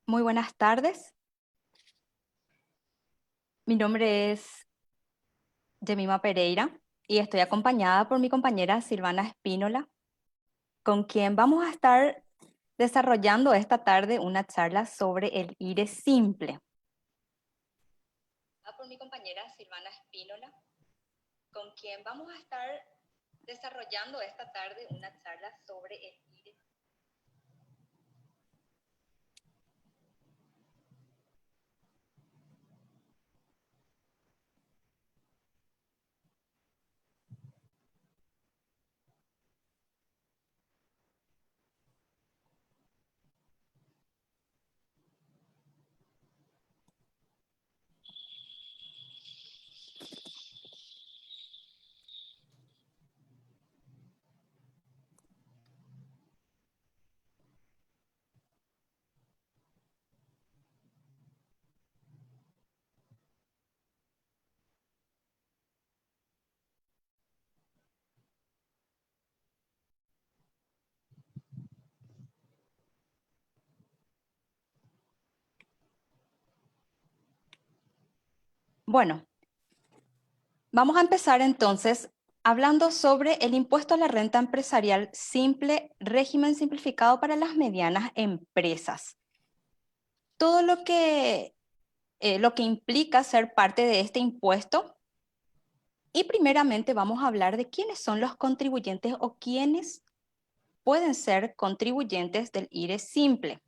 Muy buenas tardes. Mi nombre es Yemima Pereira y estoy acompañada por mi compañera Silvana Espínola, con quien vamos a estar desarrollando esta tarde una charla sobre el IRE simple. Por mi compañera Silvana Espínola, con quien vamos a estar desarrollando esta tarde una charla sobre el IRE. Bueno, vamos a empezar entonces hablando sobre el impuesto a la renta empresarial simple, régimen simplificado para las medianas empresas. Todo lo que implica ser parte de este impuesto. Y primeramente vamos a hablar de quiénes son los contribuyentes o quiénes pueden ser contribuyentes del IRE simple.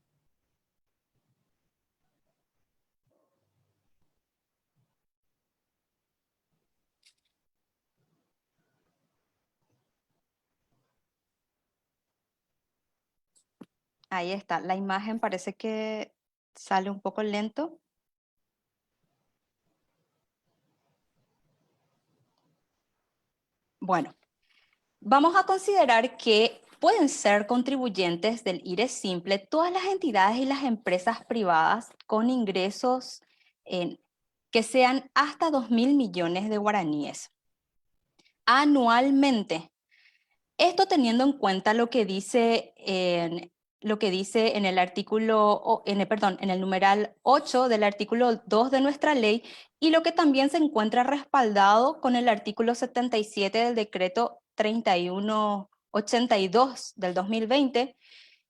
Ahí está, la imagen parece que sale un poco lento. Bueno, vamos a considerar que pueden ser contribuyentes del IRE simple todas las entidades y las empresas privadas con ingresos que sean hasta 2.000 millones de guaraníes anualmente. Esto teniendo en cuenta lo que dice en el artículo, perdón, en el numeral 8 del artículo 2 de nuestra ley y lo que también se encuentra respaldado con el artículo 77 del decreto 3182 del 2020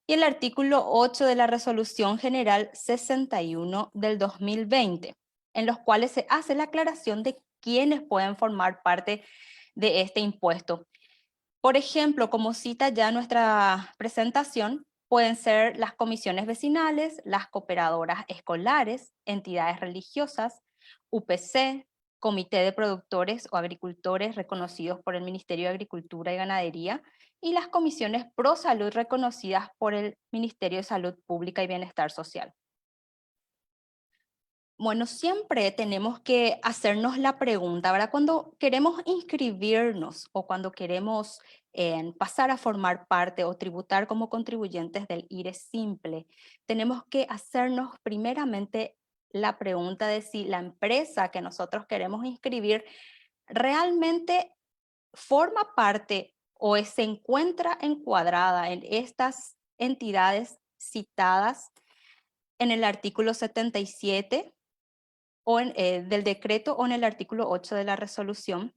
y el artículo 8 de la resolución general 61 del 2020, en los cuales se hace la aclaración de quiénes pueden formar parte de este impuesto. Por ejemplo, como cita ya nuestra presentación, pueden ser las comisiones vecinales, las cooperadoras escolares, entidades religiosas, UPC, comité de productores o agricultores reconocidos por el Ministerio de Agricultura y Ganadería y las comisiones pro salud reconocidas por el Ministerio de Salud Pública y Bienestar Social. Bueno, siempre tenemos que hacernos la pregunta, ¿verdad? Cuando queremos inscribirnos o cuando queremos pasar a formar parte o tributar como contribuyentes del IRE simple, tenemos que hacernos primeramente la pregunta de si la empresa que nosotros queremos inscribir realmente forma parte o se encuentra encuadrada en estas entidades citadas en el artículo 77 del decreto o en el artículo 8 de la resolución.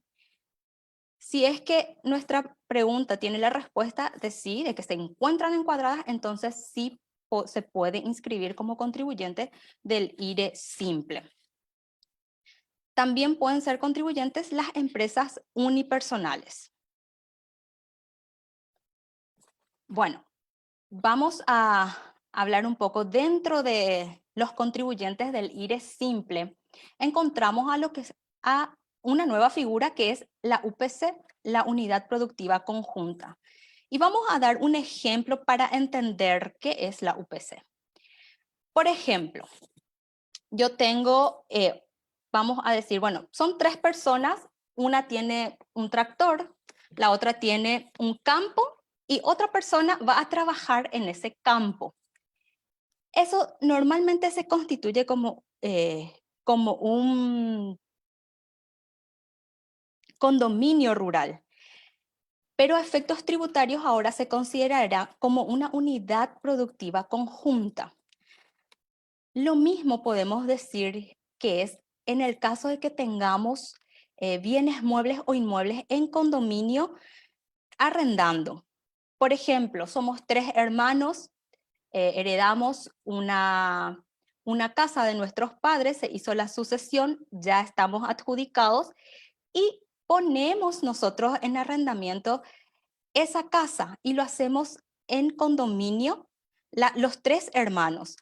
Si es que nuestra pregunta tiene la respuesta de sí, de que se encuentran encuadradas, entonces sí se puede inscribir como contribuyente del IRE simple. También pueden ser contribuyentes las empresas unipersonales. Bueno, vamos a hablar un poco dentro de los contribuyentes del IRE simple. Encontramos a una nueva figura que es la UPC, la Unidad Productiva Conjunta. Y vamos a dar un ejemplo para entender qué es la UPC. Por ejemplo, yo tengo, vamos a decir, bueno, son 3 personas, una tiene un tractor, la otra tiene un campo y otra persona va a trabajar en ese campo. Eso normalmente se constituye como un condominio rural, pero a efectos tributarios ahora se considerará como una unidad productiva conjunta. Lo mismo podemos decir que es en el caso de que tengamos bienes muebles o inmuebles en condominio arrendando. Por ejemplo, somos 3 hermanos, heredamos una casa de nuestros padres, se hizo la sucesión, ya estamos adjudicados y ponemos nosotros en arrendamiento esa casa y lo hacemos en condominio, los 3 hermanos.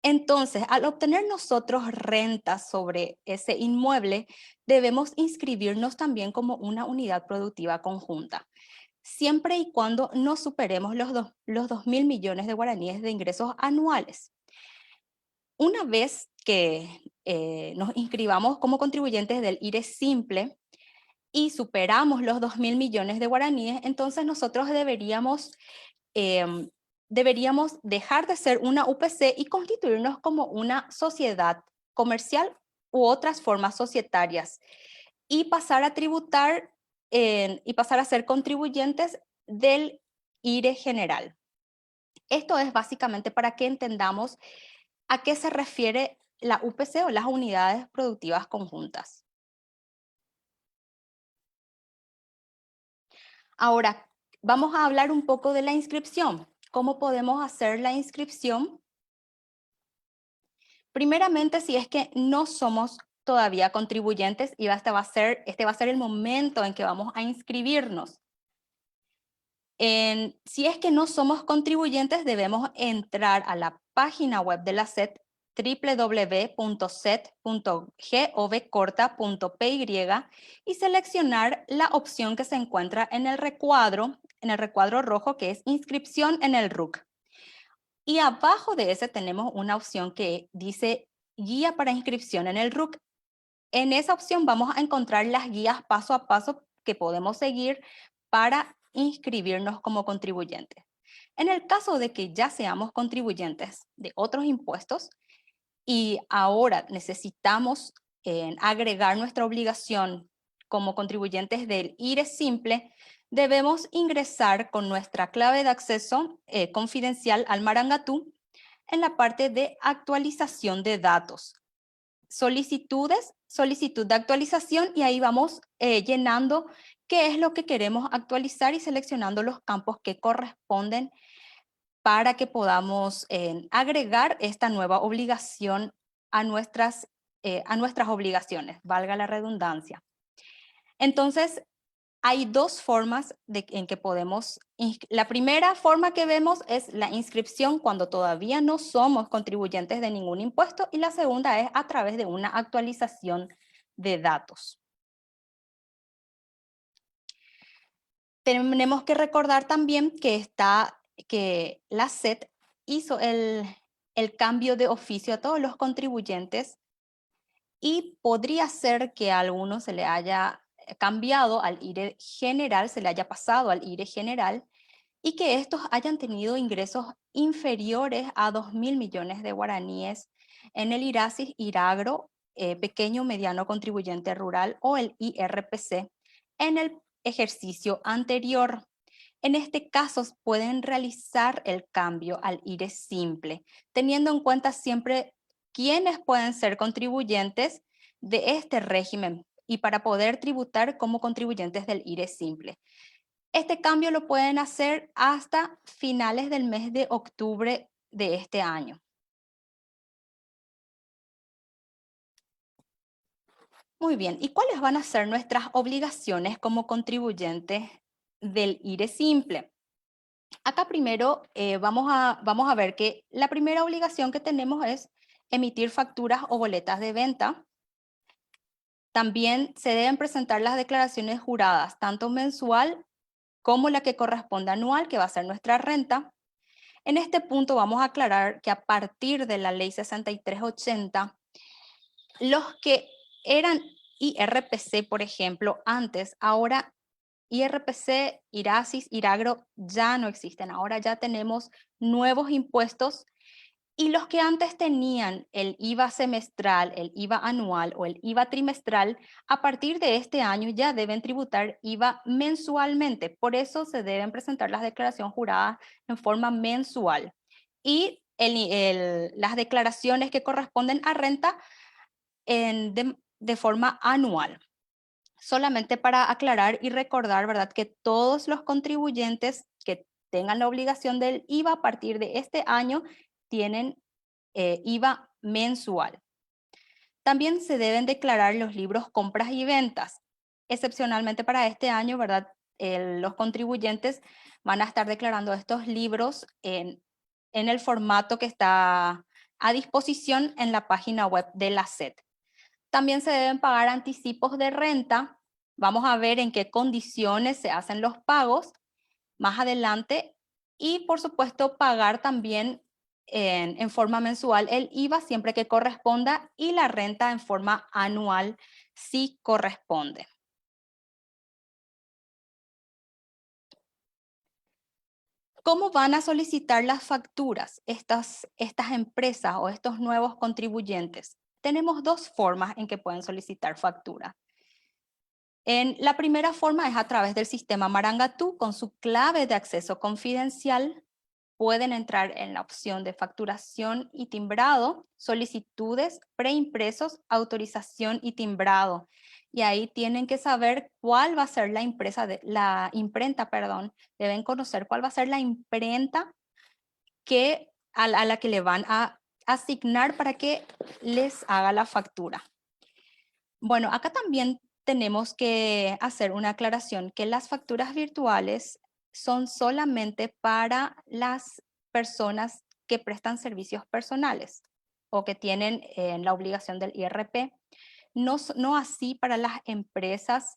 Entonces, al obtener nosotros rentas sobre ese inmueble, debemos inscribirnos también como una unidad productiva conjunta, siempre y cuando no superemos los 2.000 millones de guaraníes de ingresos anuales. Una vez que nos inscribamos como contribuyentes del IRE simple y superamos los 2.000 millones de guaraníes, entonces nosotros deberíamos dejar de ser una UPC y constituirnos como una sociedad comercial u otras formas societarias y pasar a tributar y pasar a ser contribuyentes del IRE general. Esto es básicamente para que entendamos a qué se refiere la UPC o las unidades productivas conjuntas. Ahora, vamos a hablar un poco de la inscripción. ¿Cómo podemos hacer la inscripción? Primeramente, si es que no somos todavía contribuyentes y este va a ser el momento en que vamos a inscribirnos. Si es que no somos contribuyentes, debemos entrar a la página web de la SET www.set.govcorta.py y seleccionar la opción que se encuentra en el recuadro rojo, que es inscripción en el RUC. Y abajo de ese tenemos una opción que dice guía para inscripción en el RUC. En esa opción vamos a encontrar las guías paso a paso que podemos seguir para inscribirnos como contribuyentes. En el caso de que ya seamos contribuyentes de otros impuestos y ahora necesitamos agregar nuestra obligación como contribuyentes del IRE simple, debemos ingresar con nuestra clave de acceso confidencial al Marangatú en la parte de actualización de datos. Solicitudes, solicitud de actualización y ahí vamos llenando qué es lo que queremos actualizar y seleccionando los campos que corresponden para que podamos agregar esta nueva obligación a nuestras obligaciones, valga la redundancia. Entonces, hay 2 formas en que podemos. La primera forma que vemos es la inscripción cuando todavía no somos contribuyentes de ningún impuesto y la segunda es a través de una actualización de datos. Tenemos que recordar también que la SET hizo el cambio de oficio a todos los contribuyentes y podría ser que a alguno se le haya cambiado al IRE general, se le haya pasado al IRE general y que estos hayan tenido ingresos inferiores a 2.000 millones de guaraníes en el IRASIS, IRAGRO, pequeño mediano contribuyente rural o el IRPC en el ejercicio anterior. En este caso, pueden realizar el cambio al IRE simple, teniendo en cuenta siempre quiénes pueden ser contribuyentes de este régimen y para poder tributar como contribuyentes del IRE simple. Este cambio lo pueden hacer hasta finales del mes de octubre de este año. Muy bien, ¿y cuáles van a ser nuestras obligaciones como contribuyentes del IRE simple? Acá primero vamos a ver que la primera obligación que tenemos es emitir facturas o boletas de venta. También se deben presentar las declaraciones juradas, tanto mensual como la que corresponde anual, que va a ser nuestra renta. En este punto vamos a aclarar que a partir de la ley 6380, los que eran IRPC, por ejemplo, antes, ahora IRPC, IRASIS, IRAGRO ya no existen. Ahora ya tenemos nuevos impuestos y los que antes tenían el IVA semestral, el IVA anual o el IVA trimestral, a partir de este año ya deben tributar IVA mensualmente. Por eso se deben presentar las declaraciones juradas en forma mensual. Y las declaraciones que corresponden a renta de forma anual. Solamente para aclarar y recordar, ¿verdad?, que todos los contribuyentes que tengan la obligación del IVA a partir de este año tienen IVA mensual. También se deben declarar los libros compras y ventas. Excepcionalmente para este año, ¿verdad?, los contribuyentes van a estar declarando estos libros en el formato que está a disposición en la página web de la SED. También se deben pagar anticipos de renta. Vamos a ver en qué condiciones se hacen los pagos más adelante. Y, por supuesto, pagar también en forma mensual el IVA siempre que corresponda y la renta en forma anual si corresponde. ¿Cómo van a solicitar las facturas estas empresas o estos nuevos contribuyentes? Tenemos dos formas en que pueden solicitar facturas. La primera forma es a través del sistema Marangatú. Con su clave de acceso confidencial pueden entrar en la opción de facturación y timbrado, solicitudes, preimpresos, autorización y timbrado. Y ahí tienen que saber cuál va a ser la imprenta, perdón. Deben conocer cuál va a ser la imprenta a la que le van a asignar para que les haga la factura. Bueno, acá también tenemos que hacer una aclaración que las facturas virtuales son solamente para las personas que prestan servicios personales o que tienen la obligación del IRP, no así para las empresas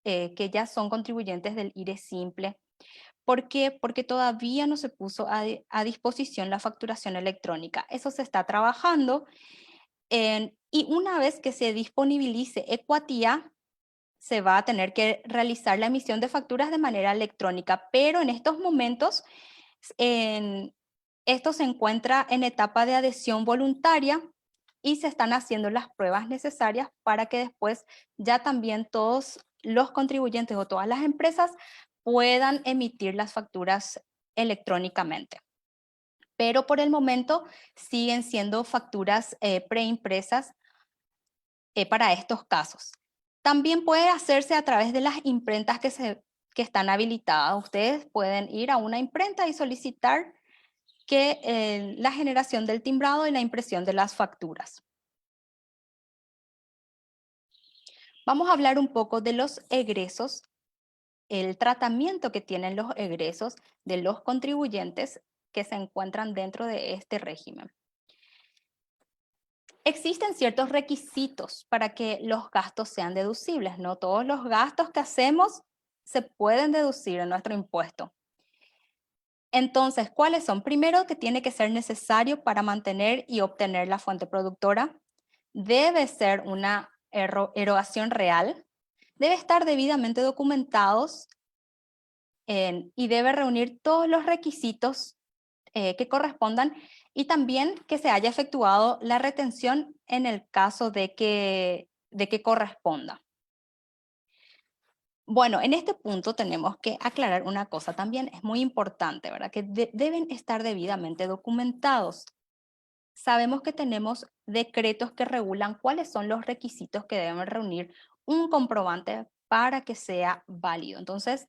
que ya son contribuyentes del IRE simple. ¿Por qué? Porque todavía no se puso a disposición la facturación electrónica. Eso se está trabajando y una vez que se disponibilice Ecuatía, se va a tener que realizar la emisión de facturas de manera electrónica, pero en estos momentos esto se encuentra en etapa de adhesión voluntaria y se están haciendo las pruebas necesarias para que después ya también todos los contribuyentes o todas las empresas puedan emitir las facturas electrónicamente. Pero por el momento siguen siendo facturas preimpresas para estos casos. También puede hacerse a través de las imprentas que están habilitadas. Ustedes pueden ir a una imprenta y solicitar la generación del timbrado y la impresión de las facturas. Vamos a hablar un poco de los egresos, el tratamiento que tienen los egresos de los contribuyentes que se encuentran dentro de este régimen. Existen ciertos requisitos para que los gastos sean deducibles. No todos los gastos que hacemos se pueden deducir en nuestro impuesto. Entonces, ¿cuáles son? Primero, que tiene que ser necesario para mantener y obtener la fuente productora. Debe ser una erogación real. Debe estar debidamente documentados y debe reunir todos los requisitos que correspondan y también que se haya efectuado la retención en el caso de que corresponda. Bueno, en este punto tenemos que aclarar una cosa también, es muy importante, ¿verdad? Que deben estar debidamente documentados. Sabemos que tenemos decretos que regulan cuáles son los requisitos que deben reunir un comprobante para que sea válido. Entonces,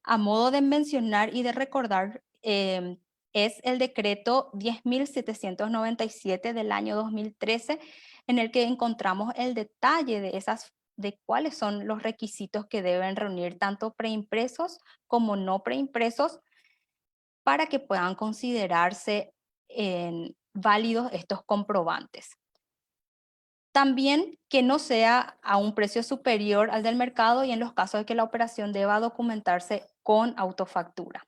a modo de mencionar y de recordar, es el decreto 10.797 del año 2013, en el que encontramos el detalle de cuáles son los requisitos que deben reunir tanto preimpresos como no preimpresos para que puedan considerarse válidos estos comprobantes. También que no sea a un precio superior al del mercado y en los casos de que la operación deba documentarse con autofactura.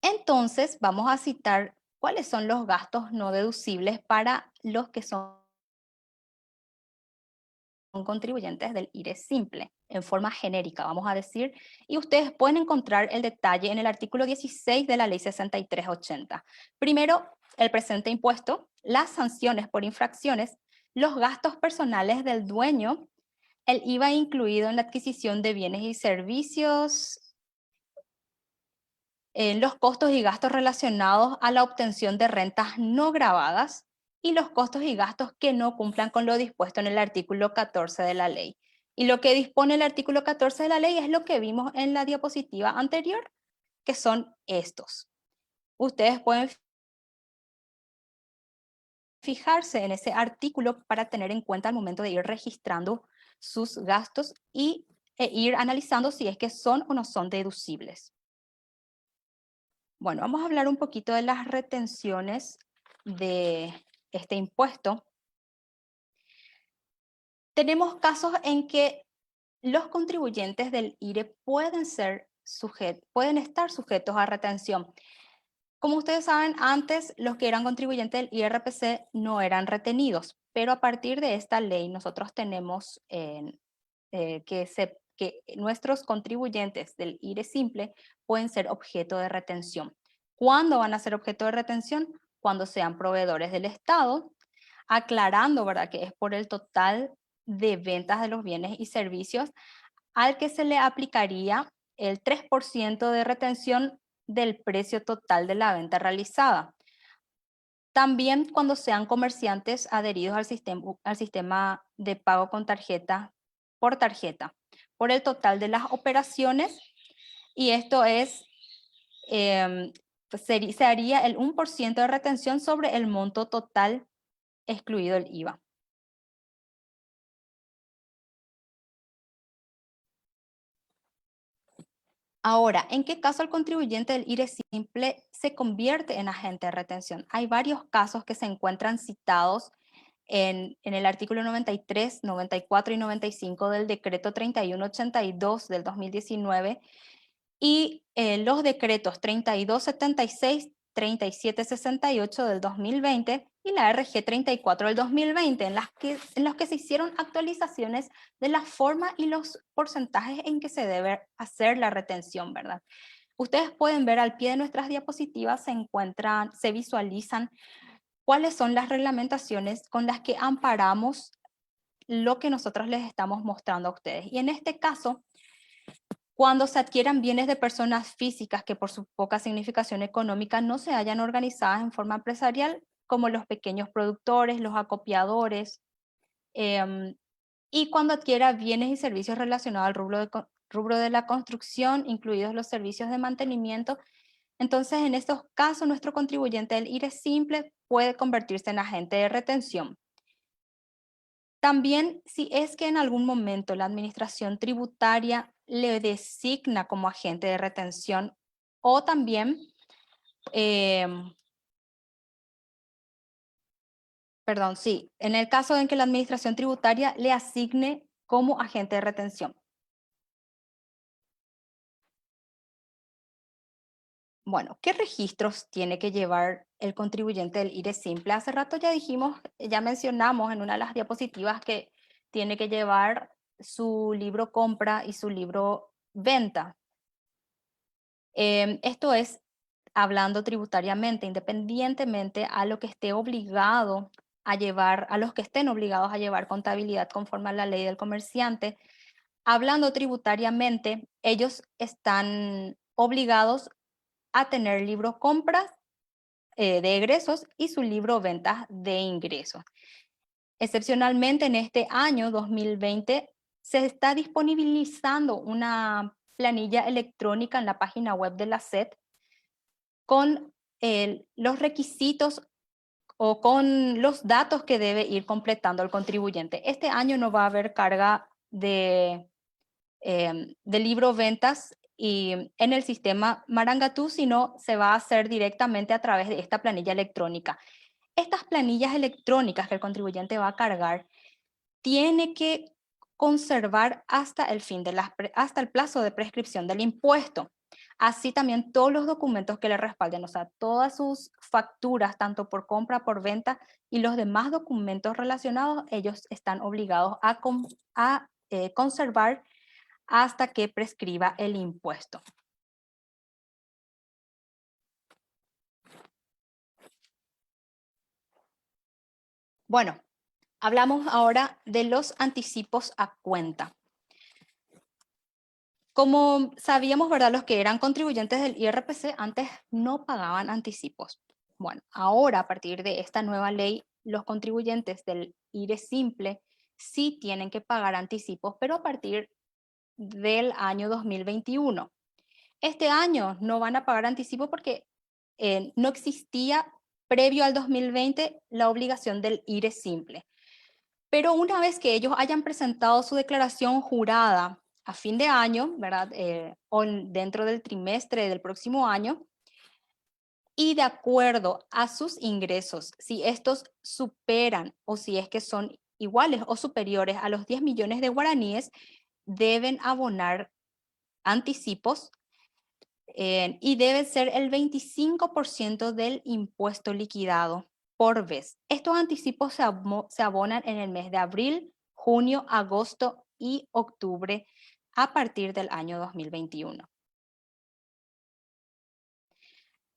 Entonces, vamos a citar cuáles son los gastos no deducibles para los que son contribuyentes del IRE simple, en forma genérica, vamos a decir, y ustedes pueden encontrar el detalle en el artículo 16 de la Ley 6380. Primero, el presente impuesto, las sanciones por infracciones, los gastos personales del dueño, el IVA incluido en la adquisición de bienes y servicios, los costos y gastos relacionados a la obtención de rentas no gravadas y los costos y gastos que no cumplan con lo dispuesto en el artículo 14 de la ley. Y lo que dispone el artículo 14 de la ley es lo que vimos en la diapositiva anterior, que son estos. Ustedes pueden fijarse en ese artículo para tener en cuenta al momento de ir registrando sus gastos e ir analizando si es que son o no son deducibles. Bueno, vamos a hablar un poquito de las retenciones de este impuesto. Tenemos casos en que los contribuyentes del IRE pueden estar sujetos a retención. Como ustedes saben, antes los que eran contribuyentes del IRPC no eran retenidos, pero a partir de esta ley nosotros tenemos que nuestros contribuyentes del IRE simple pueden ser objeto de retención. ¿Cuándo van a ser objeto de retención? Cuando sean proveedores del Estado, aclarando, ¿verdad?, que es por el total de ventas de los bienes y servicios al que se le aplicaría el 3% de retención del precio total de la venta realizada. También cuando sean comerciantes adheridos al sistema de pago con tarjeta, por el total de las operaciones, y esto es, se haría el 1% de retención sobre el monto total excluido el IVA. Ahora, ¿en qué caso el contribuyente del IRE simple se convierte en agente de retención? Hay varios casos que se encuentran citados en el artículo 93, 94 y 95 del decreto 3182 del 2019 y los decretos 3276, 3768 del 2020 y la RG 34 del 2020, en los que se hicieron actualizaciones de la forma y los porcentajes en que se debe hacer la retención, ¿verdad? Ustedes pueden ver al pie de nuestras diapositivas, se visualizan cuáles son las reglamentaciones con las que amparamos lo que nosotros les estamos mostrando a ustedes. Y en este caso, cuando se adquieran bienes de personas físicas que por su poca significación económica no se hayan organizadas en forma empresarial, como los pequeños productores, los acopiadores, y cuando adquiera bienes y servicios relacionados al rubro de la construcción, incluidos los servicios de mantenimiento. Entonces, en estos casos, nuestro contribuyente del IRE simple puede convertirse en agente de retención. También, si es que en algún momento la administración tributaria le designa como agente de retención o también, perdón, sí, en el caso en que la administración tributaria le asigne como agente de retención. Bueno, ¿qué registros tiene que llevar el contribuyente del IRE simple? Hace rato ya dijimos, ya mencionamos en una de las diapositivas que tiene que llevar su libro compra y su libro venta. Esto es hablando tributariamente, independientemente a lo que esté obligado a llevar, a los que estén obligados a llevar contabilidad conforme a la ley del comerciante. Hablando tributariamente, ellos están obligados a tener libro compras de egresos y su libro ventas de ingresos. Excepcionalmente en este año 2020 se está disponibilizando una planilla electrónica en la página web de la SET con los requisitos o con los datos que debe ir completando el contribuyente. Este año no va a haber carga de libro ventas y en el sistema Marangatú, sino se va a hacer directamente a través de esta planilla electrónica. Estas planillas electrónicas que el contribuyente va a cargar tiene que conservar hasta hasta el plazo de prescripción del impuesto. Así también todos los documentos que le respalden, o sea, todas sus facturas, tanto por compra, por venta y los demás documentos relacionados, ellos están obligados a conservar hasta que prescriba el impuesto. Bueno, hablamos ahora de los anticipos a cuenta. Como sabíamos, ¿verdad? Los que eran contribuyentes del IRPC antes no pagaban anticipos. Bueno, ahora a partir de esta nueva ley, los contribuyentes del IRE simple sí tienen que pagar anticipos, pero a partir del año 2021. Este año no van a pagar anticipos porque no existía previo al 2020 la obligación del IRE simple. Pero una vez que ellos hayan presentado su declaración jurada a fin de año, ¿verdad? O dentro del trimestre del próximo año, y de acuerdo a sus ingresos, si estos superan o si es que son iguales o superiores a los 10 millones de guaraníes, deben abonar anticipos y debe ser el 25% del impuesto liquidado por vez. Estos anticipos se abonan en el mes de abril, junio, agosto y octubre a partir del año 2021.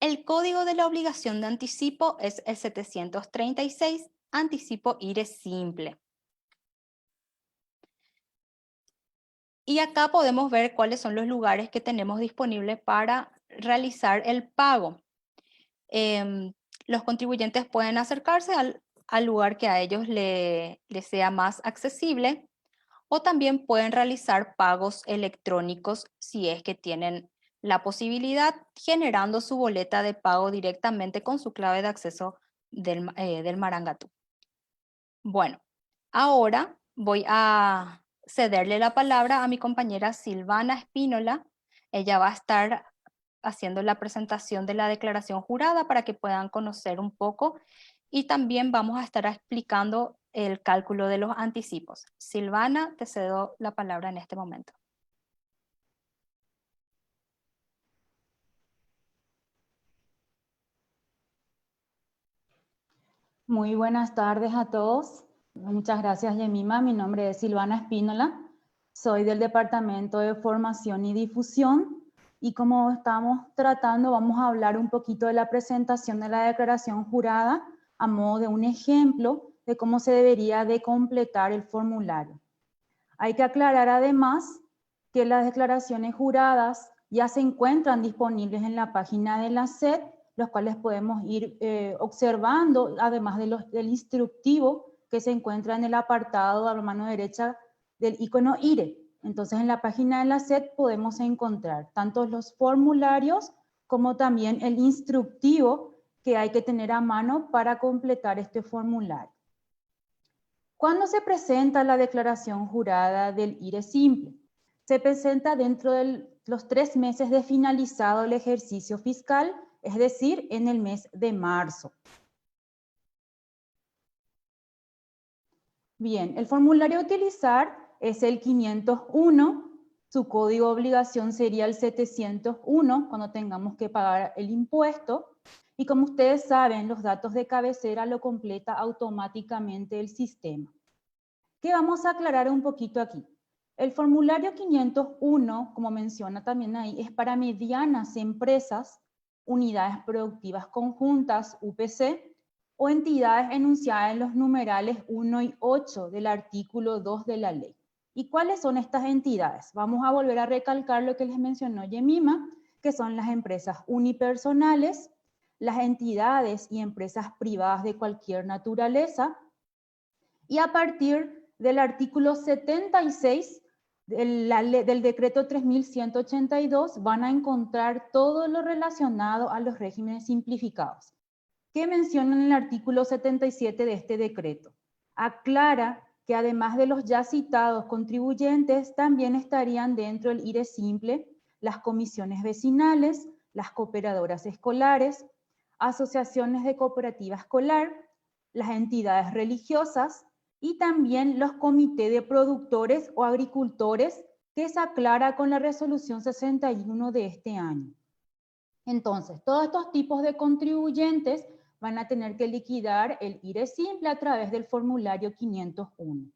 El código de la obligación de anticipo es el 736, anticipo IRE simple. Y acá podemos ver cuáles son los lugares que tenemos disponibles para realizar el pago. Los contribuyentes pueden acercarse al lugar que a ellos les sea más accesible o también pueden realizar pagos electrónicos si es que tienen la posibilidad, generando su boleta de pago directamente con su clave de acceso del Marangatú. Bueno, ahora voy a cederle la palabra a mi compañera Silvana Espínola. Ella va a estar haciendo la presentación de la declaración jurada para que puedan conocer un poco y también vamos a estar explicando el cálculo de los anticipos. Silvana, te cedo la palabra en este momento. Muy buenas tardes a todos. Muchas gracias, Yemima. Mi nombre es Silvana Espínola. Soy del Departamento de Formación y Difusión. Y como estamos tratando, vamos a hablar un poquito de la presentación de la declaración jurada a modo de un ejemplo de cómo se debería de completar el formulario. Hay que aclarar además que las declaraciones juradas ya se encuentran disponibles en la página de la SED, los cuales podemos ir observando, además del instructivo que se encuentra en el apartado a la mano derecha del icono IRE. Entonces, en la página de la SED podemos encontrar tanto los formularios como también el instructivo que hay que tener a mano para completar este formulario. ¿Cuándo se presenta la declaración jurada del IRE simple? Se presenta dentro de los 3 meses de finalizado el ejercicio fiscal, es decir, en el mes de marzo. Bien, el formulario a utilizar es el 501, su código de obligación sería el 701 cuando tengamos que pagar el impuesto. Y como ustedes saben, los datos de cabecera lo completa automáticamente el sistema. ¿Qué vamos a aclarar un poquito aquí? El formulario 501, como menciona también ahí, es para medianas empresas, unidades productivas conjuntas, UPC, o entidades enunciadas en los numerales 1 y 8 del artículo 2 de la ley. ¿Y cuáles son estas entidades? Vamos a volver a recalcar lo que les mencionó Yemima, que son las empresas unipersonales, las entidades y empresas privadas de cualquier naturaleza, y a partir del artículo 76 del decreto 3182 van a encontrar todo lo relacionado a los regímenes simplificados. ¿Qué mencionan en el artículo 77 de este decreto? Aclara que además de los ya citados contribuyentes, también estarían dentro del IRE simple las comisiones vecinales, las cooperadoras escolares, asociaciones de cooperativa escolar, las entidades religiosas y también los comités de productores o agricultores que se aclara con la resolución 61 de este año. Entonces, todos estos tipos de contribuyentes van a tener que liquidar el IRE simple a través del formulario 501.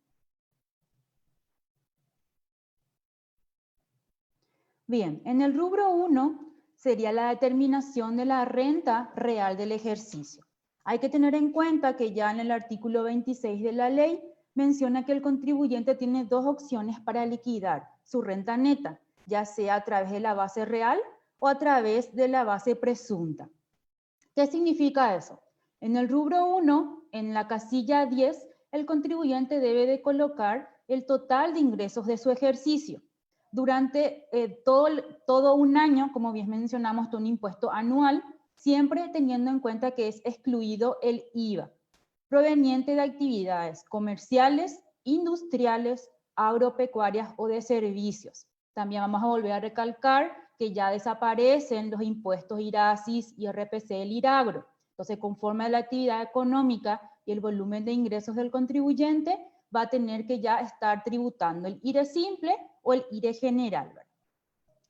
Bien, en el rubro 1 sería la determinación de la renta real del ejercicio. Hay que tener en cuenta que ya en el artículo 26 de la ley menciona que el contribuyente tiene dos opciones para liquidar su renta neta, ya sea a través de la base real o a través de la base presunta. ¿Qué significa eso? En el rubro 1, en la casilla 10, el contribuyente debe de colocar el total de ingresos de su ejercicio. Durante todo un año, como bien mencionamos, un impuesto anual, siempre teniendo en cuenta que es excluido el IVA, proveniente de actividades comerciales, industriales, agropecuarias o de servicios. También vamos a volver a recalcar que ya desaparecen los impuestos IRASIS y RPC del IRAGRO. Entonces, conforme a la actividad económica y el volumen de ingresos del contribuyente, va a tener que ya estar tributando el IRE simple o el IRE general.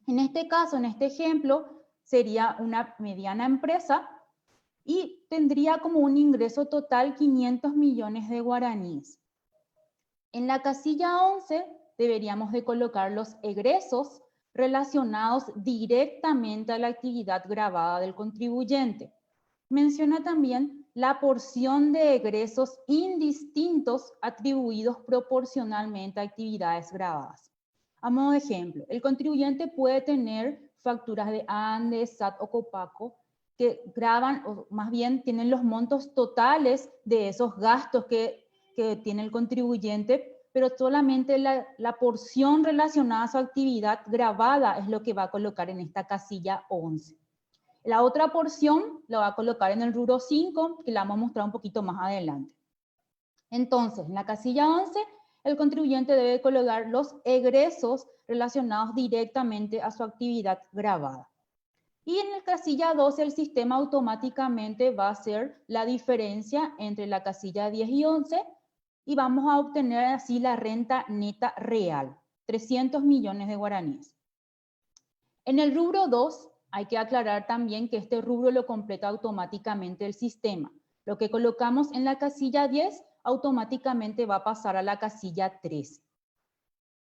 En este caso, en este ejemplo, sería una mediana empresa y tendría como un ingreso total 500 millones de guaraníes. En la casilla 11 deberíamos de colocar los egresos relacionados directamente a la actividad gravada del contribuyente. Menciona también la porción de egresos indistintos atribuidos proporcionalmente a actividades gravadas. A modo de ejemplo, el contribuyente puede tener facturas de ANDE, SAT o Copaco que graban, o más bien tienen los montos totales de esos gastos que tiene el contribuyente, pero solamente la porción relacionada a su actividad gravada es lo que va a colocar en esta casilla 11. La otra porción la va a colocar en el rubro 5, que la vamos a mostrar un poquito más adelante. Entonces, en la casilla 11, el contribuyente debe colocar los egresos relacionados directamente a su actividad gravada. Y en la casilla 12, el sistema automáticamente va a hacer la diferencia entre la casilla 10 y 11 y vamos a obtener así la renta neta real, 300 millones de guaraníes. En el rubro 2, hay que aclarar también que este rubro lo completa automáticamente el sistema. Lo que colocamos en la casilla 10 automáticamente va a pasar a la casilla 13.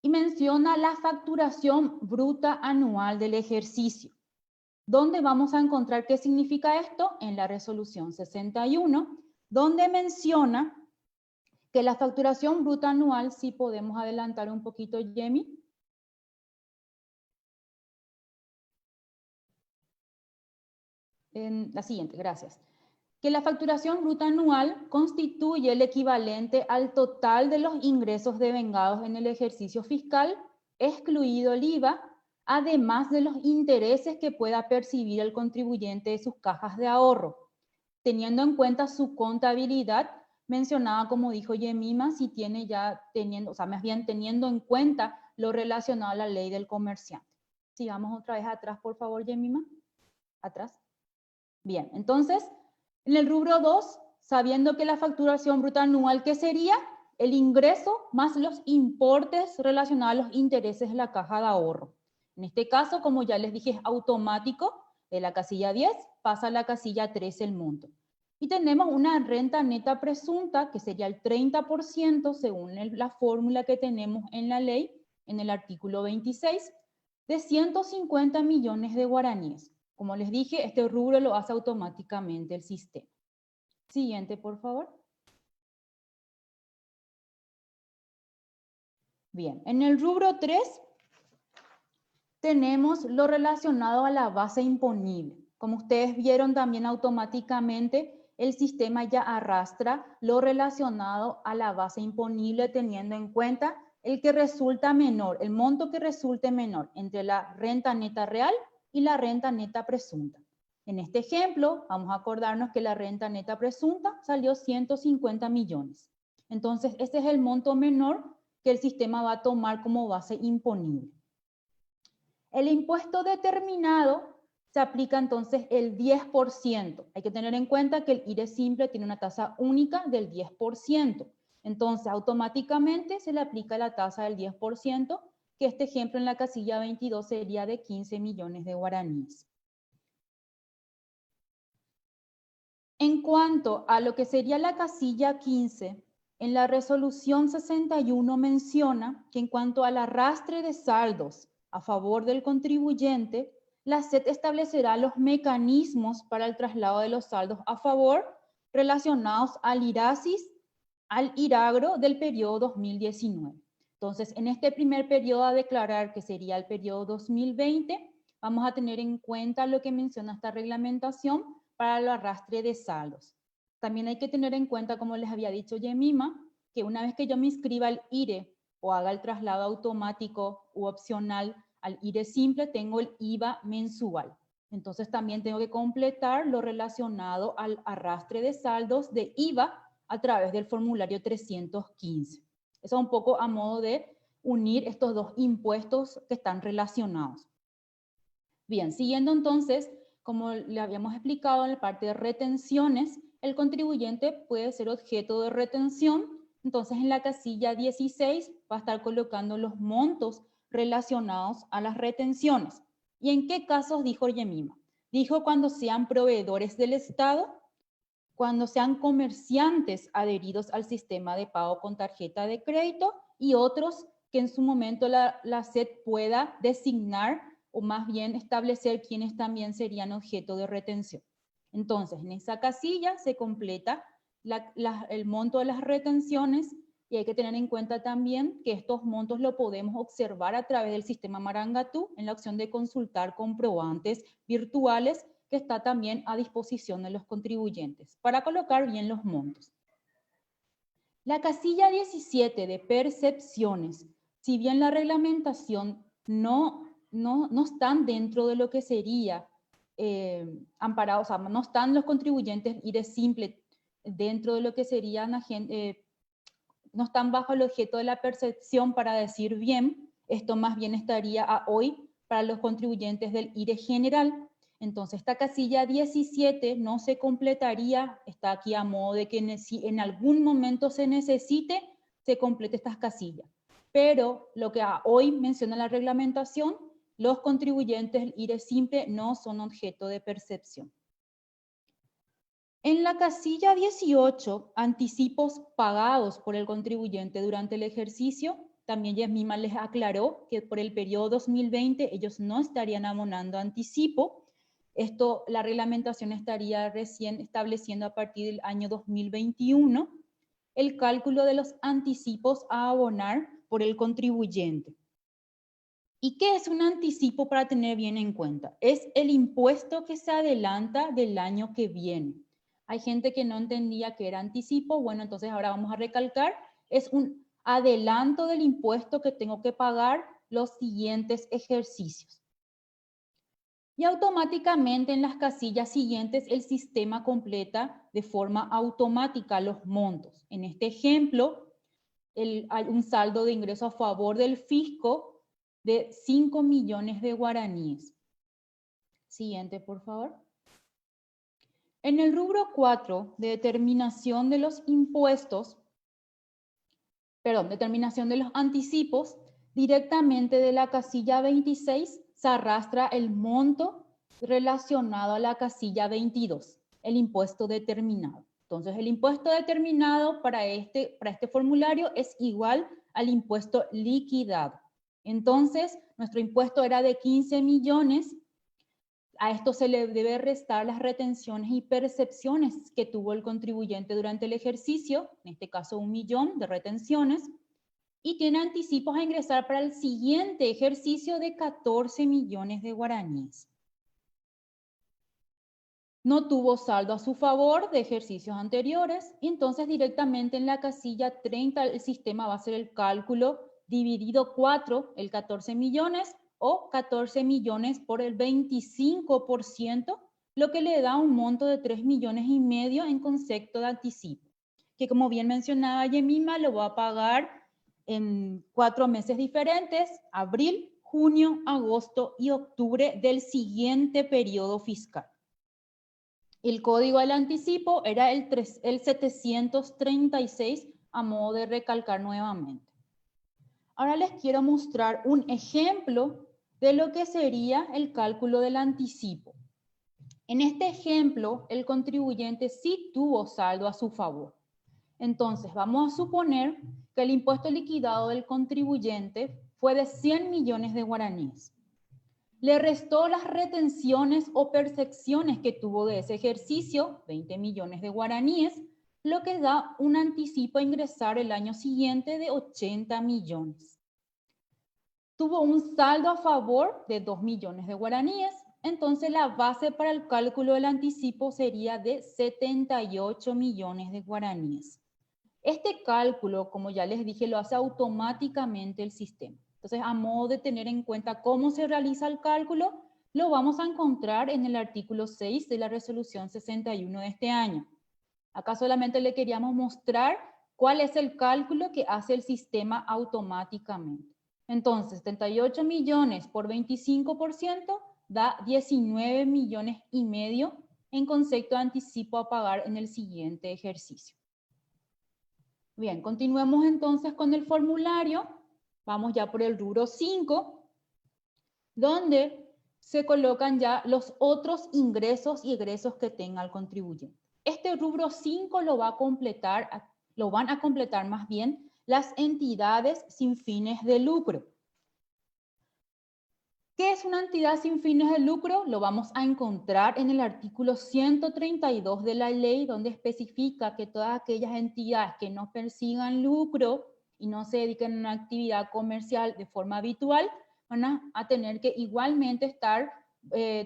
Y menciona la facturación bruta anual del ejercicio. ¿Dónde vamos a encontrar qué significa esto? En la resolución 61, donde menciona que la facturación bruta anual, si podemos adelantar un poquito, Yemi. En la siguiente, gracias. Que la facturación bruta anual constituye el equivalente al total de los ingresos devengados en el ejercicio fiscal, excluido el IVA, además de los intereses que pueda percibir el contribuyente de sus cajas de ahorro, teniendo en cuenta su contabilidad mencionada, como dijo Yemima, si tiene ya teniendo, o sea, más bien teniendo en cuenta lo relacionado a la ley del comerciante. Sigamos otra vez atrás, por favor, Yemima. Atrás. Bien, entonces, en el rubro 2, sabiendo que la facturación bruta anual, ¿qué sería? El ingreso más los importes relacionados a los intereses de la caja de ahorro. En este caso, como ya les dije, es automático, de la casilla 10 pasa a la casilla 13 el monto. Y tenemos una renta neta presunta, que sería el 30% según la fórmula que tenemos en la ley, en el artículo 26, de 150 millones de guaraníes. Como les dije, este rubro lo hace automáticamente el sistema. Siguiente, por favor. Bien, en el rubro 3 tenemos lo relacionado a la base imponible. Como ustedes vieron, también automáticamente el sistema ya arrastra lo relacionado a la base imponible, teniendo en cuenta el que resulta menor, el monto que resulte menor entre la renta neta real y la renta neta presunta. En este ejemplo, vamos a acordarnos que la renta neta presunta salió 150 millones. Entonces, este es el monto menor que el sistema va a tomar como base imponible. El impuesto determinado se aplica entonces el 10%. Hay que tener en cuenta que el IRE simple tiene una tasa única del 10%. Entonces, automáticamente se le aplica la tasa del 10%, que este ejemplo en la casilla 22 sería de 15 millones de guaraníes. En cuanto a lo que sería la casilla 15, en la resolución 61 menciona que en cuanto al arrastre de saldos a favor del contribuyente, la SED establecerá los mecanismos para el traslado de los saldos a favor relacionados al IRASIS, al IRAGRO del periodo 2019. Entonces, en este primer periodo a declarar, que sería el periodo 2020, vamos a tener en cuenta lo que menciona esta reglamentación para el arrastre de saldos. También hay que tener en cuenta, como les había dicho Yemima, que una vez que yo me inscriba al IRE o haga el traslado automático u opcional al IRE simple, tengo el IVA mensual. Entonces también tengo que completar lo relacionado al arrastre de saldos de IVA a través del formulario 315. Eso es un poco a modo de unir estos dos impuestos que están relacionados. Bien, siguiendo entonces, como le habíamos explicado en la parte de retenciones, el contribuyente puede ser objeto de retención. Entonces, en la casilla 16 va a estar colocando los montos relacionados a las retenciones. ¿Y en qué casos dijo Yemima? Dijo cuando sean proveedores del Estado, cuando sean comerciantes adheridos al sistema de pago con tarjeta de crédito y otros que en su momento la SED pueda designar o más bien establecer quiénes también serían objeto de retención. Entonces, en esa casilla se completa el monto de las retenciones y hay que tener en cuenta también que estos montos lo podemos observar a través del sistema Marangatú en la opción de consultar comprobantes virtuales que está también a disposición de los contribuyentes para colocar bien los montos. La casilla 17 de percepciones, si bien la reglamentación no están dentro de lo que sería amparados, o sea, no están los contribuyentes IRE simple dentro de lo que serían, no están bajo el objeto de la percepción para decir bien, esto más bien estaría a hoy para los contribuyentes del IRE general. Entonces, esta casilla 17 no se completaría, está aquí a modo de que si en algún momento se necesite, se complete estas casillas. Pero lo que hoy menciona la reglamentación, los contribuyentes del IRE simple no son objeto de percepción. En la casilla 18, anticipos pagados por el contribuyente durante el ejercicio, también Yasmima les aclaró que por el periodo 2020 ellos no estarían abonando anticipo. Esto, la reglamentación estaría recién estableciendo a partir del año 2021 el cálculo de los anticipos a abonar por el contribuyente. ¿Y qué es un anticipo para tener bien en cuenta? Es el impuesto que se adelanta del año que viene. Hay gente que no entendía que era anticipo. Bueno, entonces ahora vamos a recalcar. Es un adelanto del impuesto que tengo que pagar los siguientes ejercicios. Y automáticamente en las casillas siguientes el sistema completa de forma automática los montos. En este ejemplo, hay un saldo de ingreso a favor del fisco de 5 millones de guaraníes. Siguiente, por favor. En el rubro 4 de determinación de los impuestos, determinación de los anticipos, directamente de la casilla 26 se arrastra el monto relacionado a la casilla 22, el impuesto determinado. Entonces, el impuesto determinado para este formulario es igual al impuesto liquidado. Entonces, nuestro impuesto era de 15 millones. A esto se le debe restar las retenciones y percepciones que tuvo el contribuyente durante el ejercicio, en este caso 1 millón de retenciones, y tiene anticipos a ingresar para el siguiente ejercicio de 14 millones de guaraníes. No tuvo saldo a su favor de ejercicios anteriores, y entonces directamente en la casilla 30 el sistema va a hacer el cálculo dividido 4, el 14 millones, o 14 millones por el 25%, lo que le da un monto de 3 millones y medio en concepto de anticipo, que como bien mencionaba Yemima, lo va a pagar en 4 meses diferentes, abril, junio, agosto y octubre del siguiente periodo fiscal. El código al anticipo era el 736, a modo de recalcar nuevamente. Ahora les quiero mostrar un ejemplo de lo que sería el cálculo del anticipo. En este ejemplo, el contribuyente sí tuvo saldo a su favor. Entonces, vamos a suponer que el impuesto liquidado del contribuyente fue de 100 millones de guaraníes. Le restó las retenciones o percepciones que tuvo de ese ejercicio, 20 millones de guaraníes, lo que da un anticipo a ingresar el año siguiente de 80 millones. Tuvo un saldo a favor de 2 millones de guaraníes, entonces la base para el cálculo del anticipo sería de 78 millones de guaraníes. Este cálculo, como ya les dije, lo hace automáticamente el sistema. Entonces, a modo de tener en cuenta cómo se realiza el cálculo, lo vamos a encontrar en el artículo 6 de la resolución 61 de este año. Acá solamente le queríamos mostrar cuál es el cálculo que hace el sistema automáticamente. Entonces, 78 millones por 25% da 19 millones y medio en concepto de anticipo a pagar en el siguiente ejercicio. Bien, continuemos entonces con el formulario. Vamos ya por el rubro 5, donde se colocan ya los otros ingresos y egresos que tenga el contribuyente. Este rubro 5 lo van a completar más bien las entidades sin fines de lucro. ¿Qué es una entidad sin fines de lucro? Lo vamos a encontrar en el artículo 132 de la ley, donde especifica que todas aquellas entidades que no persigan lucro y no se dediquen a una actividad comercial de forma habitual, van a tener que igualmente estar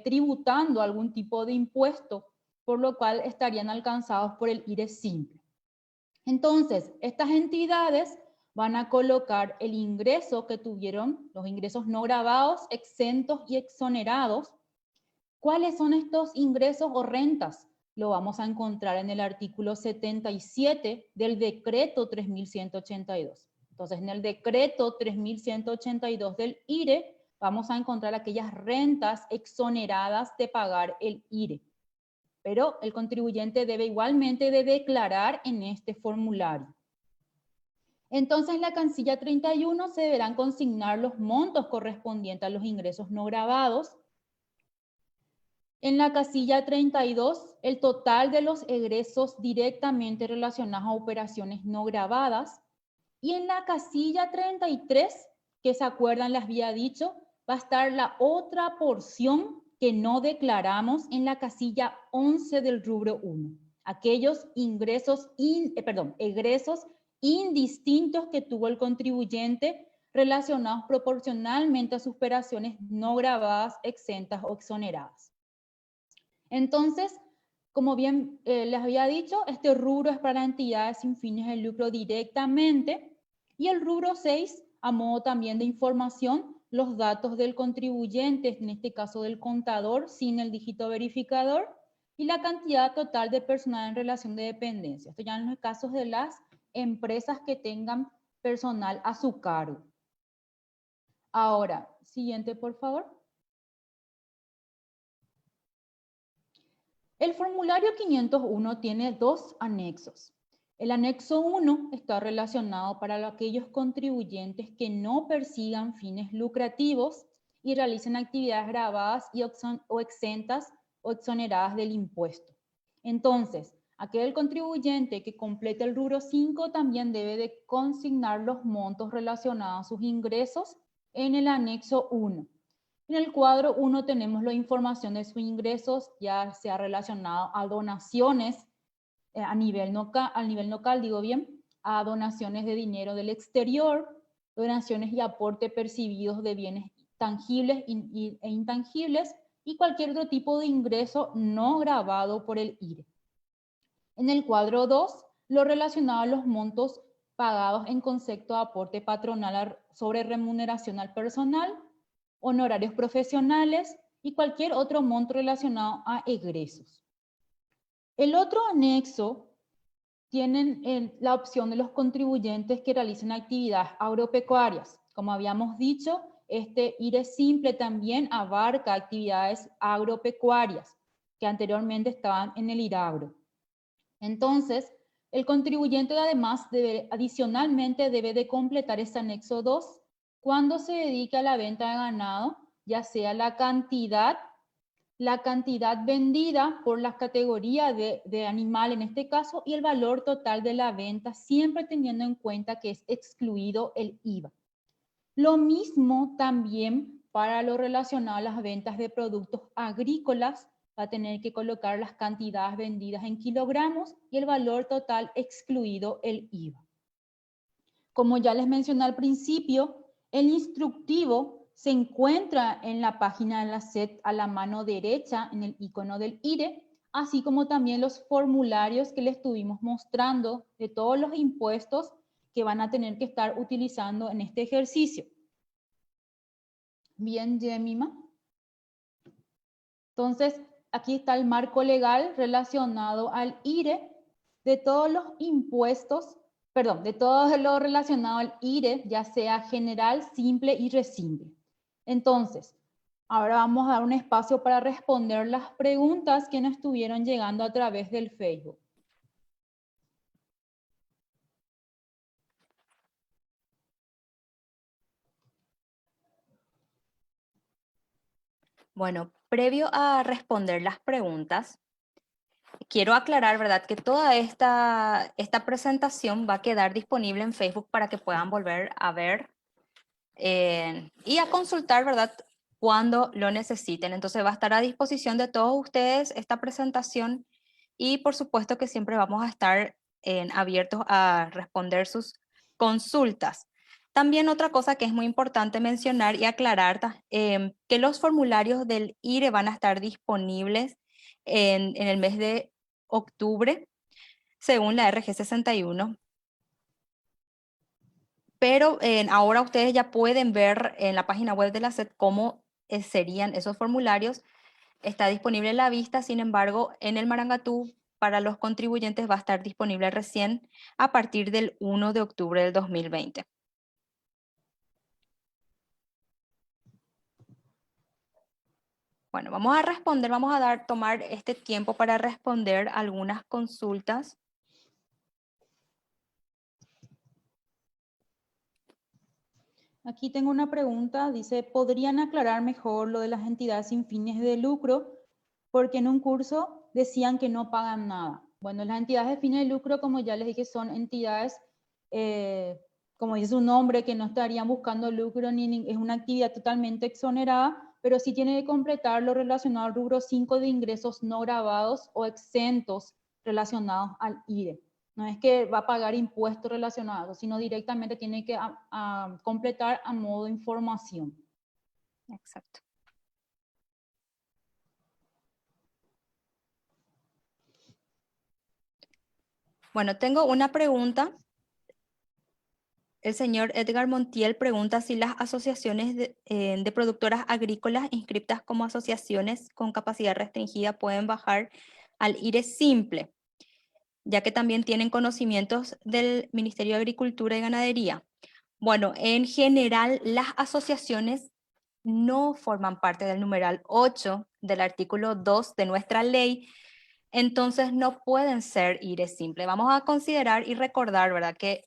tributando algún tipo de impuesto, por lo cual estarían alcanzados por el IRE simple. Entonces, estas entidades van a colocar el ingreso que tuvieron, los ingresos no gravados, exentos y exonerados. ¿Cuáles son estos ingresos o rentas? Lo vamos a encontrar en el artículo 77 del decreto 3182. Entonces, en el decreto 3182 del IRE, vamos a encontrar aquellas rentas exoneradas de pagar el IRE. Pero el contribuyente debe igualmente de declarar en este formulario. Entonces, en la casilla 31 se deberán consignar los montos correspondientes a los ingresos no gravados. En la casilla 32, el total de los egresos directamente relacionados a operaciones no gravadas. Y en la casilla 33, que se acuerdan, les había dicho, va a estar la otra porción que no declaramos en la casilla 11 del rubro 1. Aquellos egresos indistintos que tuvo el contribuyente relacionados proporcionalmente a sus operaciones no gravadas, exentas o exoneradas. Entonces, como bien les había dicho, este rubro es para entidades sin fines de lucro directamente, y el rubro 6, a modo también de información, los datos del contribuyente, en este caso del contador, sin el dígito verificador, y la cantidad total de personal en relación de dependencia. Esto ya en los casos de las empresas que tengan personal a su cargo. Ahora, siguiente, por favor. El formulario 501 tiene dos anexos. El anexo 1 está relacionado para aquellos contribuyentes que no persigan fines lucrativos y realicen actividades gravadas o exentas o exoneradas del impuesto. Entonces, aquel contribuyente que complete el rubro 5 también debe de consignar los montos relacionados a sus ingresos en el anexo 1. En el cuadro 1 tenemos la información de sus ingresos, ya sea relacionado a donaciones a nivel local, a donaciones de dinero del exterior, donaciones y aporte percibidos de bienes tangibles e intangibles, y cualquier otro tipo de ingreso no gravado por el IRE. En el cuadro 2, lo relacionado a los montos pagados en concepto de aporte patronal sobre remuneración al personal, honorarios profesionales y cualquier otro monto relacionado a egresos. El otro anexo tienen la opción de los contribuyentes que realicen actividades agropecuarias. Como habíamos dicho, este IRE simple también abarca actividades agropecuarias que anteriormente estaban en el IRAGRO. Entonces, el contribuyente además adicionalmente debe de completar este anexo 2 cuando se dedique a la venta de ganado, ya sea la cantidad vendida por la categoría de animal en este caso, y el valor total de la venta, siempre teniendo en cuenta que es excluido el IVA. Lo mismo también para lo relacionado a las ventas de productos agrícolas va a tener que colocar las cantidades vendidas en kilogramos y el valor total excluido el IVA. Como ya les mencioné al principio, el instructivo se encuentra en la página de la SED a la mano derecha en el icono del IRE, así como también los formularios que les estuvimos mostrando de todos los impuestos que van a tener que estar utilizando en este ejercicio. Bien, Jemima. Entonces, aquí está el marco legal relacionado al IRE de todos los impuestos, perdón, de todo lo relacionado al IRE, ya sea general, simple y resimple. Entonces, ahora vamos a dar un espacio para responder las preguntas que nos estuvieron llegando a través del Facebook. Bueno, previo a responder las preguntas, quiero aclarar, ¿verdad?, que toda esta presentación va a quedar disponible en Facebook para que puedan volver a ver y a consultar, ¿verdad?, cuando lo necesiten. Entonces va a estar a disposición de todos ustedes esta presentación y por supuesto que siempre vamos a estar abiertos a responder sus consultas. También otra cosa que es muy importante mencionar y aclarar, que los formularios del IRE van a estar disponibles en el mes de octubre, según la RG 61. Pero ahora ustedes ya pueden ver en la página web de la SED cómo serían esos formularios. Está disponible en la vista, sin embargo, en el Marangatú para los contribuyentes va a estar disponible recién a partir del 1 de octubre del 2020. Bueno, vamos a responder, tomar este tiempo para responder algunas consultas. Aquí tengo una pregunta, dice, ¿podrían aclarar mejor lo de las entidades sin fines de lucro? Porque en un curso decían que no pagan nada. Bueno, las entidades de fines de lucro, como ya les dije, son entidades, como dice su nombre, que no estarían buscando lucro, es una actividad totalmente exonerada, pero sí tiene que completar lo relacionado al rubro 5 de ingresos no grabados o exentos relacionados al IRE. No es que va a pagar impuestos relacionados, sino directamente tiene que completar a modo de información. Exacto. Bueno, tengo una pregunta. El señor Edgar Montiel pregunta si las asociaciones de productoras agrícolas inscritas como asociaciones con capacidad restringida pueden bajar al IRE simple, ya que también tienen conocimientos del Ministerio de Agricultura y Ganadería. Bueno, en general, las asociaciones no forman parte del numeral 8 del artículo 2 de nuestra ley, entonces no pueden ser IRE simple. Vamos a considerar y recordar, ¿verdad?, que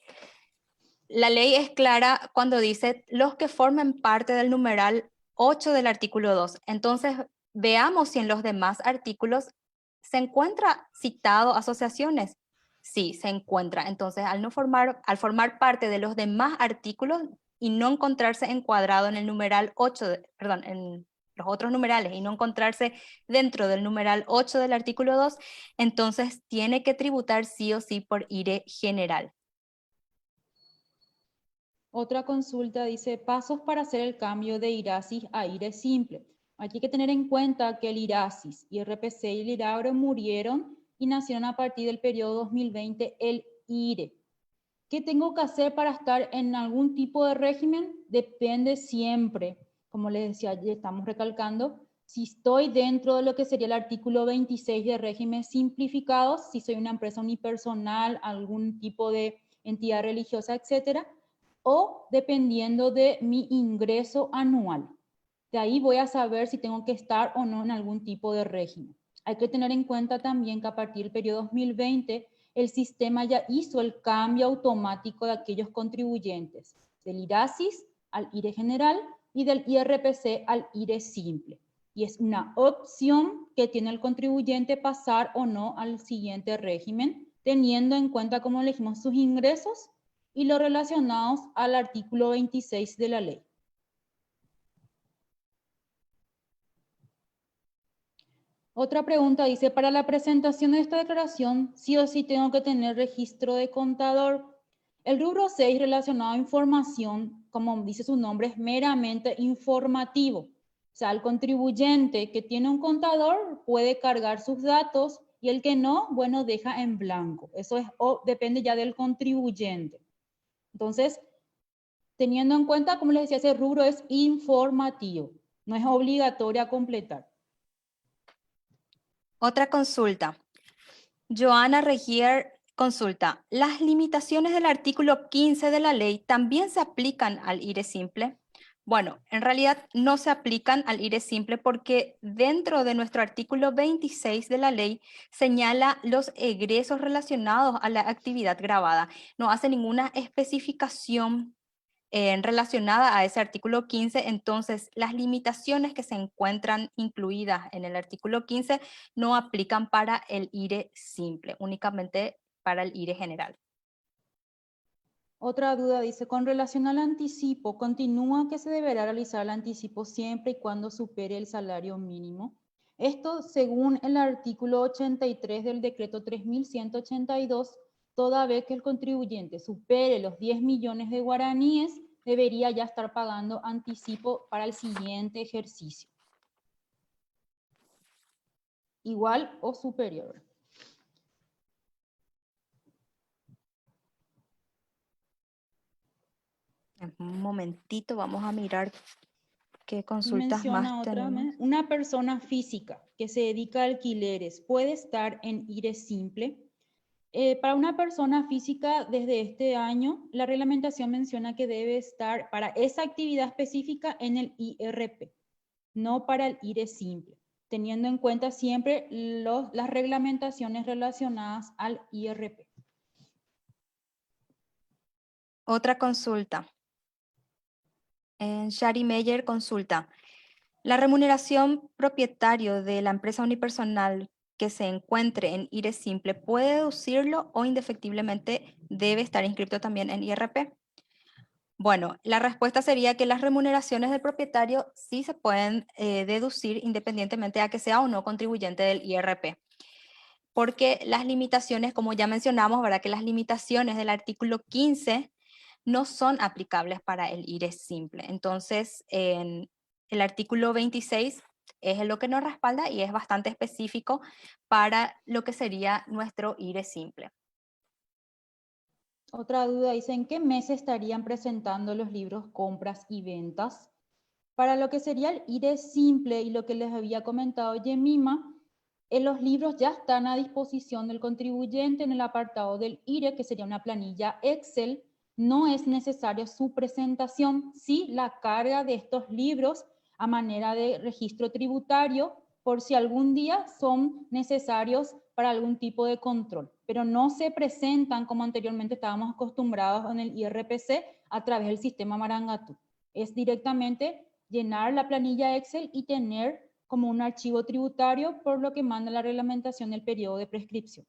la ley es clara cuando dice los que formen parte del numeral 8 del artículo 2. Entonces, veamos si en los demás artículos se encuentra citado asociaciones. Sí, se encuentra. Entonces, al formar parte de los demás artículos y no encontrarse encuadrado en el numeral 8, perdón, en los otros numerales y no encontrarse dentro del numeral 8 del artículo 2, entonces tiene que tributar sí o sí por IRE general. Otra consulta dice, pasos para hacer el cambio de IRASIS a IRE simple. Aquí hay que tener en cuenta que el IRASIS, IRPC y el IRAGRO murieron y nacieron a partir del periodo 2020 el IRE. ¿Qué tengo que hacer para estar en algún tipo de régimen? Depende siempre, como les decía, ya estamos recalcando, si estoy dentro de lo que sería el artículo 26 de régimen simplificados, si soy una empresa unipersonal, algún tipo de entidad religiosa, etcétera, o dependiendo de mi ingreso anual. De ahí voy a saber si tengo que estar o no en algún tipo de régimen. Hay que tener en cuenta también que a partir del periodo 2020 el sistema ya hizo el cambio automático de aquellos contribuyentes del IRASIS al IRE general y del IRPC al IRE simple. Y es una opción que tiene el contribuyente pasar o no al siguiente régimen, teniendo en cuenta, como le dijimos, sus ingresos y los relacionados al artículo 26 de la ley. Otra pregunta dice, para la presentación de esta declaración, sí o sí tengo que tener registro de contador. El rubro 6 relacionado a información, como dice su nombre, es meramente informativo. O sea, el contribuyente que tiene un contador puede cargar sus datos y el que no, bueno, deja en blanco. Eso es, depende ya del contribuyente. Entonces, teniendo en cuenta, como les decía, ese rubro es informativo, no es obligatorio completar. Otra consulta. Joana Regier consulta, ¿las limitaciones del artículo 15 de la ley también se aplican al IRE simple? Bueno, en realidad no se aplican al IRE simple porque dentro de nuestro artículo 26 de la ley señala los egresos relacionados a la actividad grabada. No hace ninguna especificación relacionada a ese artículo 15, entonces las limitaciones que se encuentran incluidas en el artículo 15 no aplican para el IRE simple, únicamente para el IRE general. Otra duda dice, con relación al anticipo, continúa que se deberá realizar el anticipo siempre y cuando supere el salario mínimo. Esto según el artículo 83 del decreto 3182, toda vez que el contribuyente supere los 10 millones de guaraníes, debería ya estar pagando anticipo para el siguiente ejercicio. Igual o superior. Un momentito, vamos a mirar qué Y consultas más menciona otra tenemos. vez, una persona física que se dedica a alquileres puede estar en IRE simple. Para una persona física desde este año, la reglamentación menciona que debe estar para esa actividad específica en el IRP, no para el IRE simple, teniendo en cuenta siempre las reglamentaciones relacionadas al IRP. Otra consulta. Shari Meyer consulta. La remuneración propietario de la empresa unipersonal que se encuentre en IRE simple puede deducirlo o indefectiblemente debe estar inscrito también en IRP. Bueno, la respuesta sería que las remuneraciones del propietario sí se pueden deducir independientemente a que sea o no contribuyente del IRP. Porque las limitaciones, como ya mencionamos, ¿verdad? Que las limitaciones del artículo 15 no son aplicables para el IRE simple. Entonces, en el artículo 26 es lo que nos respalda y es bastante específico para lo que sería nuestro IRE simple. Otra duda dice, ¿en qué mes estarían presentando los libros compras y ventas? Para lo que sería el IRE simple y lo que les había comentado Yemima, los libros ya están a disposición del contribuyente en el apartado del IRE, que sería una planilla Excel. No es necesaria su presentación, sí la carga de estos libros a manera de registro tributario por si algún día son necesarios para algún tipo de control, pero no se presentan como anteriormente estábamos acostumbrados en el IRPC a través del sistema Marangatu. Es directamente llenar la planilla Excel y tener como un archivo tributario por lo que manda la reglamentación del periodo de prescripción.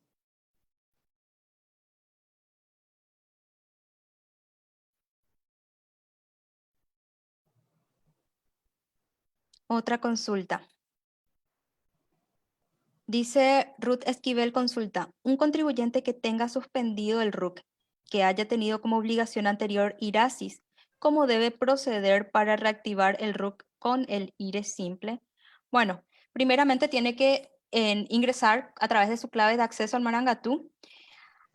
Otra consulta. Dice Ruth Esquivel consulta, un contribuyente que tenga suspendido el RUC, que haya tenido como obligación anterior IRASIS, ¿cómo debe proceder para reactivar el RUC con el IRE simple? Bueno, primeramente tiene que ingresar a través de su clave de acceso al Marangatu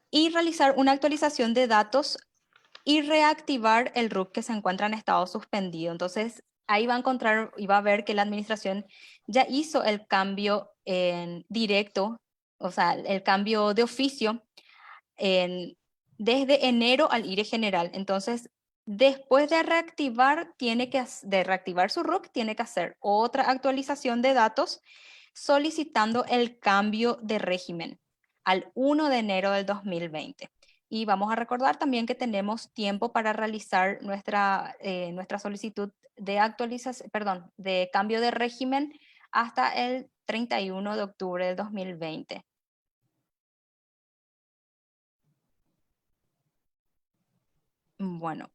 y realizar una actualización de datos y reactivar el RUC que se encuentra en estado suspendido. Entonces, ahí va a encontrar y va a ver que la administración ya hizo el cambio en directo, o sea, el cambio de oficio desde enero al IRE general. Entonces, después de reactivar, de reactivar su RUC, tiene que hacer otra actualización de datos solicitando el cambio de régimen al 1 de enero del 2020. Y vamos a recordar también que tenemos tiempo para realizar nuestra solicitud de actualización, perdón, de cambio de régimen hasta el 31 de octubre del 2020. Bueno,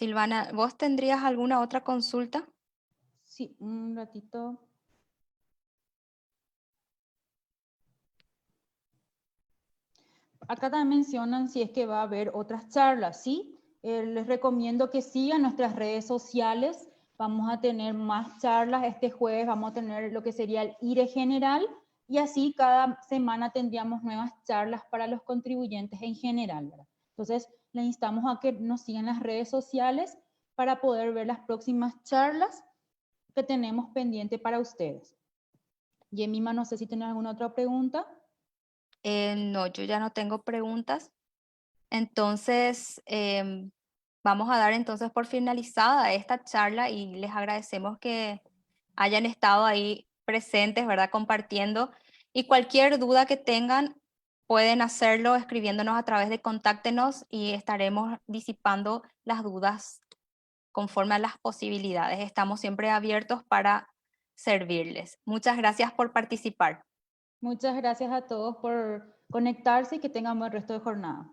Silvana, ¿vos tendrías alguna otra consulta? Sí, un ratito. Acá también mencionan si es que va a haber otras charlas, ¿sí? Les recomiendo que sigan nuestras redes sociales. Vamos a tener más charlas. Este jueves vamos a tener lo que sería el IRE general y así cada semana tendríamos nuevas charlas para los contribuyentes en general, ¿verdad? Entonces, le instamos a que nos sigan las redes sociales para poder ver las próximas charlas que tenemos pendiente para ustedes. Yemima, no sé si tienes alguna otra pregunta. No, yo ya no tengo preguntas. Entonces, vamos a dar entonces por finalizada esta charla y les agradecemos que hayan estado ahí presentes, ¿verdad? Compartiendo. Y cualquier duda que tengan, pueden hacerlo escribiéndonos a través de Contáctenos y estaremos disipando las dudas conforme a las posibilidades. Estamos siempre abiertos para servirles. Muchas gracias por participar. Muchas gracias a todos por conectarse y que tengan buen resto de jornada.